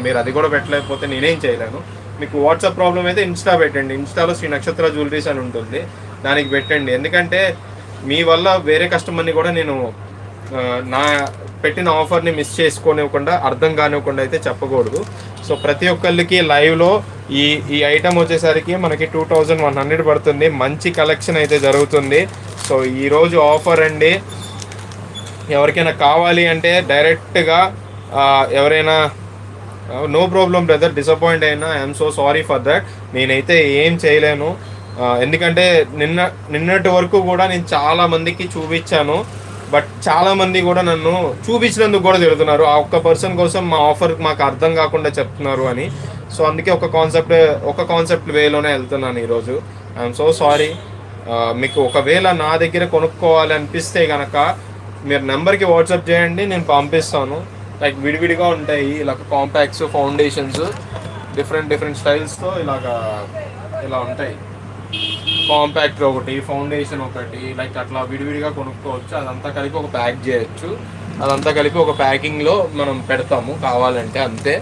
మీరు అది కూడా పెట్టలేకపోతే నేనేం చేయలేను. మీకు వాట్సాప్ ప్రాబ్లం అయితే ఇన్స్టా పెట్టండి. ఇన్స్టాలో శ్రీ నక్షత్ర జ్యువెలరీస్ అని ఉంటుంది, దానికి పెట్టండి. ఎందుకంటే మీ వల్ల వేరే కస్టమర్ని కూడా నేను నా పెట్టిన ఆఫర్ని మిస్ చేసుకోనివ్వకుండా, అర్థం కానివ్వకుండా అయితే చెప్పకూడదు. సో ప్రతి ఒక్కరికి లైవ్లో ఈ ఈ ఐటమ్ వచ్చేసరికి మనకి 2100 పడుతుంది. మంచి కలెక్షన్ అయితే జరుగుతుంది. సో ఈరోజు ఆఫర్ అండి. ఎవరికైనా కావాలి అంటే డైరెక్ట్గా ఎవరైనా నో ప్రాబ్లం బ్రదర్, డిసప్పాయింట్ అయినా I'm so sorry for that. నేనైతే ఏం చేయలేను. ఎందుకంటే నిన్నటి వరకు కూడా నేను చాలా మందికి చూపించాను, బట్ చాలా మంది కూడా నన్ను చూపించినందుకు కూడా తిడుతున్నారు. ఆ ఒక్క పర్సన్ కోసం మా ఆఫర్ మాకు అర్థం కాకుండా చెప్తున్నారు అని. సో అందుకే ఒక కాన్సెప్ట్ వేలోనే వెళ్తున్నాను ఈరోజు. I'm so sorry. మీకు ఒకవేళ నా దగ్గర కొనుక్కోవాలి అనిపిస్తే కనుక మీరు నెంబర్కి వాట్సాప్ చేయండి, నేను పంపిస్తాను. లైక్ విడివిడిగా ఉంటాయి ఇలా కాంపాక్ట్స్, ఫౌండేషన్స్, డిఫరెంట్ స్టైల్స్తో ఇలా ఉంటాయి. కాంపాక్ట్ ఒకటి, ఫౌండేషన్ ఒకటి, లైక్ అట్లా విడివిడిగా కొనుక్కోవచ్చు. అదంతా కలిపి ఒక ప్యాక్ చేయొచ్చు. అదంతా కలిపి ఒక ప్యాకింగ్లో మనం పెడతాము కావాలంటే, అంతే.